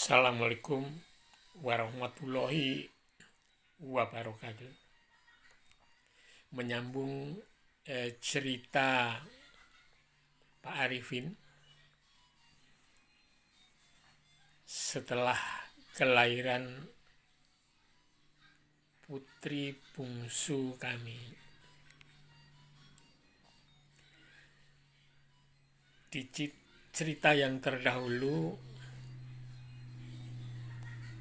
Assalamualaikum warahmatullahi wabarakatuh. Menyambung cerita Pak Arifin setelah kelahiran putri bungsu kami. Di cerita yang terdahulu,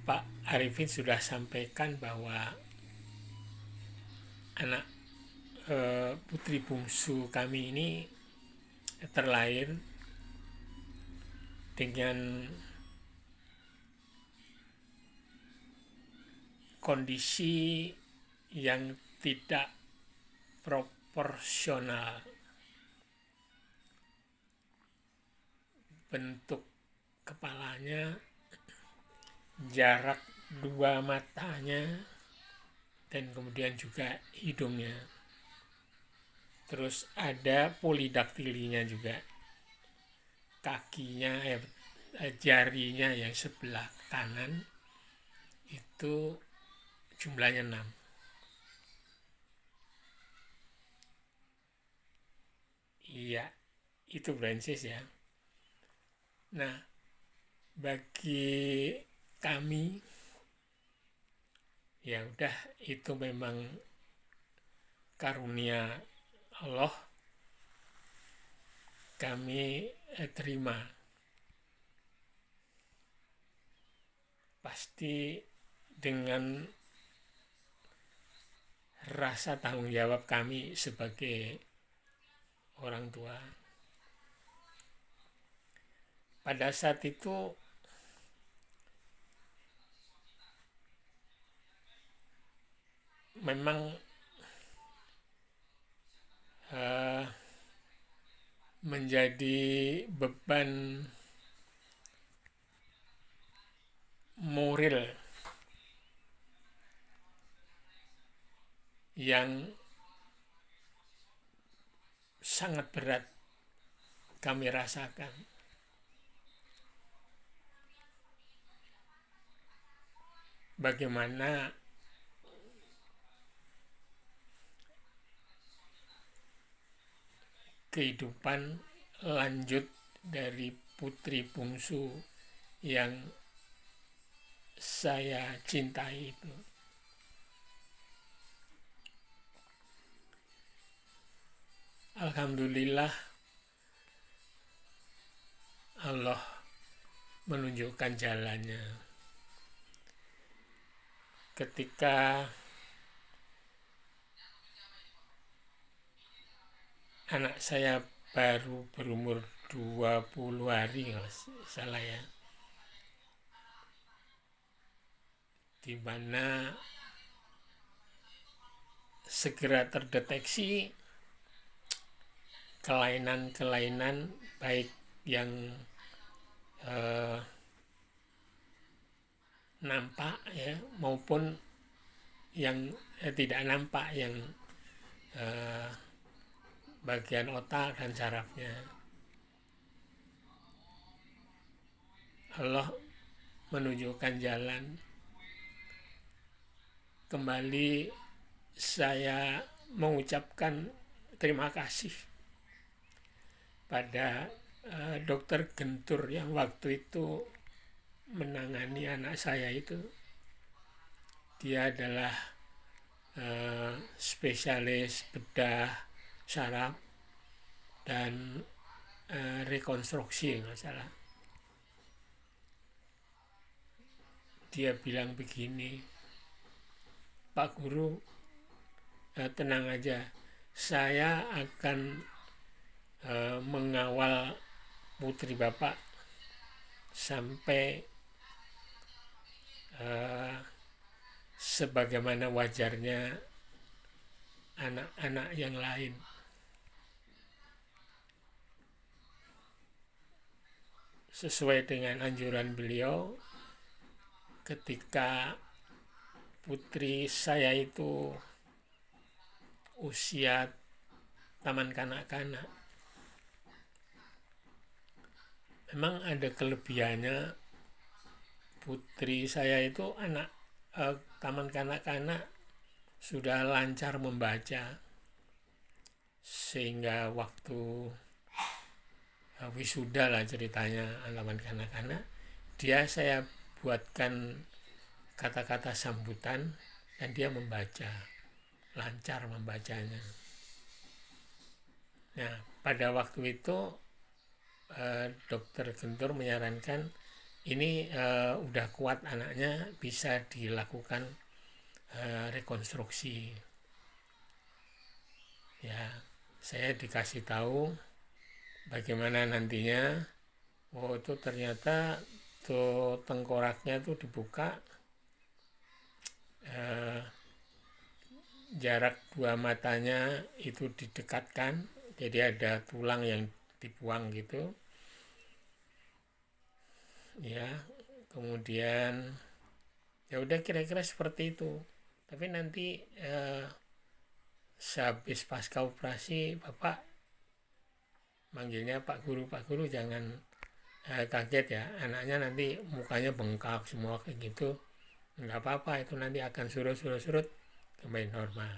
Pak Arifin sudah sampaikan bahwa anak putri bungsu kami ini terlahir dengan kondisi yang tidak proporsional. Bentuk kepalanya, jarak dua matanya, dan kemudian juga hidungnya. Terus ada polidaktilinya juga, kakinya, jarinya yang sebelah kanan itu jumlahnya 6. Iya, itu branches ya. Nah, bagi kami ya udah, itu memang karunia Allah, kami terima. Pasti dengan rasa tanggung jawab kami sebagai orang tua. Pada saat itu memang menjadi beban moral yang sangat berat kami rasakan. Bagaimana kehidupan lanjut dari putri bungsu yang saya cintai itu. Alhamdulillah, Allah menunjukkan jalannya. Ketika anak saya baru berumur 20 hari, salah ya, di mana segera terdeteksi kelainan-kelainan baik yang nampak ya maupun yang tidak nampak, yang bagian otak dan sarafnya. Allah menunjukkan jalan. Kembali saya mengucapkan terima kasih pada dokter Gentur yang waktu itu menangani anak saya itu. Dia adalah spesialis bedah saraf dan rekonstruksi, nggak salah. Dia bilang begini, Pak Guru, tenang aja, saya akan mengawal putri Bapak sampai sebagaimana wajarnya anak-anak yang lain. Sesuai dengan anjuran beliau, ketika putri saya itu usia taman kanak-kanak, memang ada kelebihannya putri saya itu taman kanak-kanak sudah lancar membaca, sehingga waktu wisuda lah ceritanya taman kanak-kanak, saya buatkan kata-kata sambutan dan dia membaca, lancar membacanya. Nah, pada waktu itu dokter Gentur menyarankan ini udah kuat anaknya, bisa dilakukan rekonstruksi. Ya, saya dikasih tahu bagaimana nantinya. Oh, itu ternyata tuh tengkoraknya tuh dibuka, jarak dua matanya itu didekatkan, jadi ada tulang yang dibuang gitu. Ya, kemudian ya udah kira-kira seperti itu. Tapi nanti sehabis pasca operasi Bapak manggilnya Pak Guru jangan kaget ya, anaknya nanti mukanya bengkak semua kayak gitu. Nggak apa-apa, itu nanti akan surut kembali normal.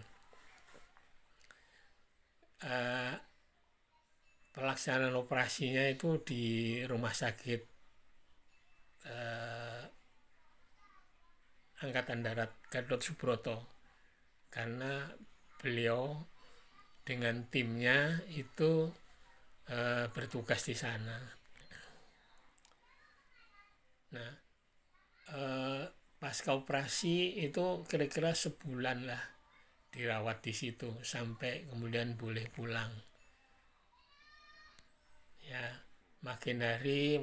Pelaksanaan operasinya itu di rumah sakit Angkatan Darat Gatot Subroto, karena beliau dengan timnya itu bertugas di sana. Nah, pasca operasi itu kira-kira sebulan lah dirawat di situ sampai kemudian boleh pulang. Ya, makin hari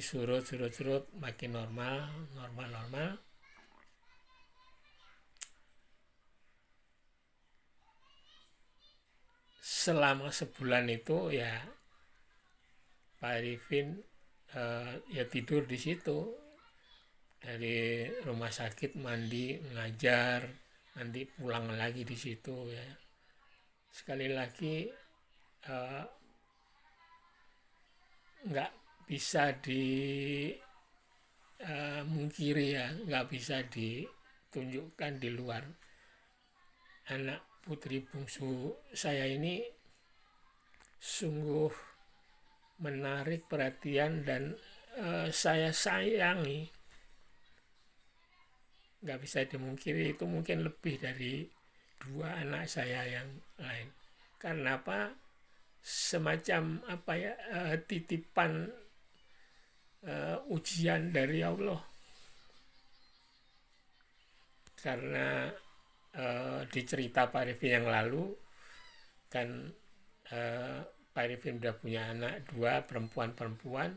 surut makin normal. Selama sebulan itu ya Pak Arifin ya tidur di situ, dari rumah sakit mandi, ngajar, nanti pulang lagi di situ ya. Sekali lagi nggak bisa mungkiri ya, nggak bisa ditunjukkan di luar. Anak putri bungsu saya ini sungguh menarik perhatian dan saya sayangi. Nggak bisa dimungkiri, itu mungkin lebih dari 2 anak saya yang lain. Karena apa? Semacam titipan ujian dari Allah. Karena di cerita Pak Arifin yang lalu kan Pak Arifin udah punya anak 2 perempuan,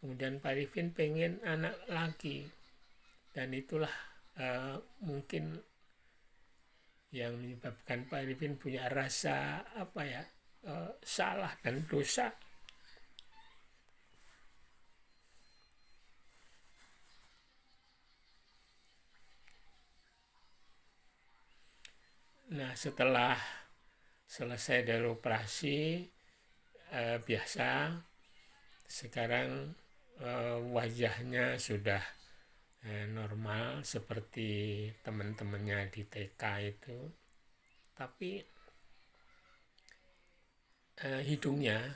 kemudian Pak Arifin pengen anak laki, dan itulah mungkin yang menyebabkan Pak Arifin punya rasa salah dan dosa. Nah, setelah selesai dari operasi biasa, sekarang wajahnya sudah normal seperti teman-temannya di TK itu. Tapi hidungnya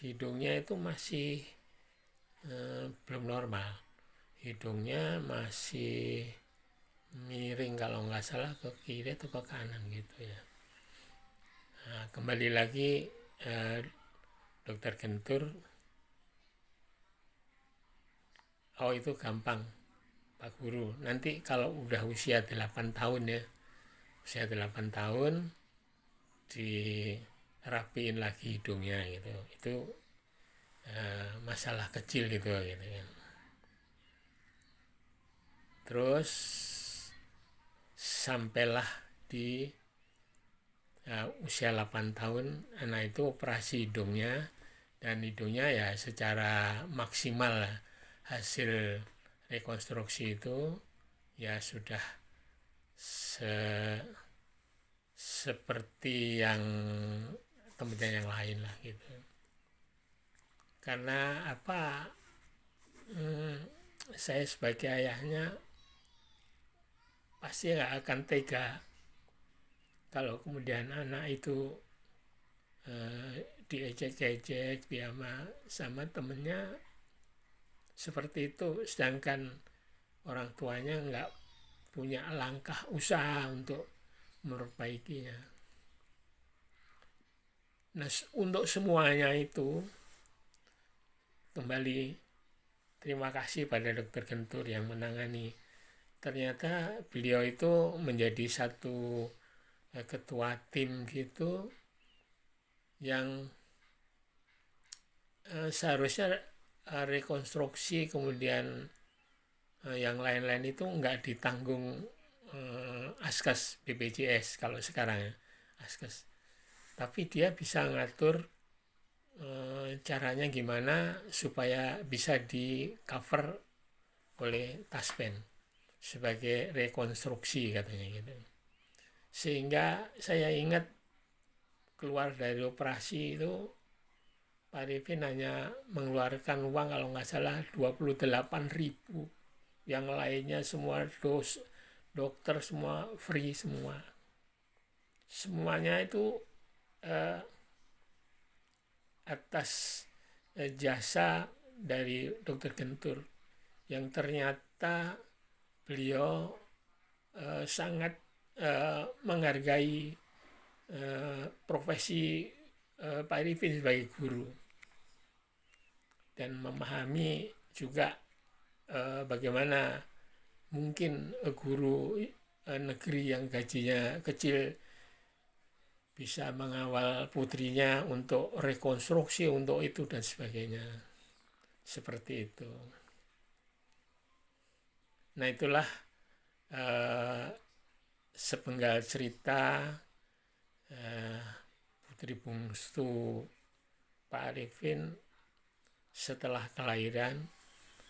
itu masih belum normal. Hidungnya masih miring kalau nggak salah ke kiri atau ke kanan gitu ya. Nah, kembali lagi dokter Gentur, oh itu gampang Pak Guru, nanti kalau udah usia 8 tahun ya, usia 8 tahun dirapiin lagi hidungnya gitu, itu masalah kecil gitu kan. Terus sampailah di usia 8 tahun anak itu operasi hidungnya, dan hidungnya ya secara maksimal lah, hasil rekonstruksi itu ya sudah seperti yang teman-teman yang lain lah gitu. Karena saya sebagai ayahnya pasti nggak akan tega kalau kemudian anak itu diejek-ejek sama temennya seperti itu, sedangkan orang tuanya nggak punya langkah usaha untuk memperbaikinya. Nah, untuk semuanya itu kembali terima kasih pada Dokter Gentur yang menangani. Ternyata beliau itu menjadi satu ketua tim gitu yang seharusnya rekonstruksi kemudian yang lain-lain itu nggak ditanggung Askes BPJS kalau sekarang ya, Askes. Tapi dia bisa ngatur caranya gimana supaya bisa di cover oleh Taspen sebagai rekonstruksi katanya gitu. Sehingga saya ingat keluar dari operasi itu Pak Arifin hanya mengeluarkan uang kalau nggak salah 28.000, yang lainnya semua dokter semua free semua. Semuanya itu atas jasa dari Dokter Gentur yang ternyata beliau sangat menghargai profesi Pak Arifin sebagai guru dan memahami juga bagaimana mungkin guru negeri yang gajinya kecil bisa mengawal putrinya untuk rekonstruksi untuk itu dan sebagainya, seperti itu. Nah, itulah sepenggal cerita putri bungsu Pak Arifin setelah kelahiran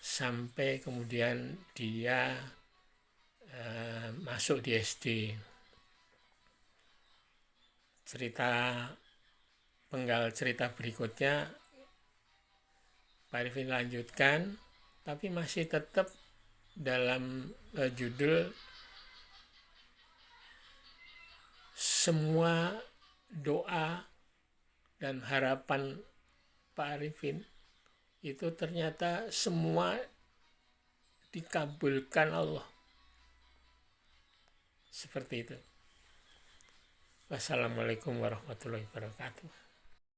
sampai kemudian dia masuk di SD. Penggal cerita berikutnya Pak Arifin lanjutkan, tapi masih tetap dalam judul semua doa dan harapan Pak Arifin itu ternyata semua dikabulkan Allah. Seperti itu. Wassalamualaikum warahmatullahi wabarakatuh.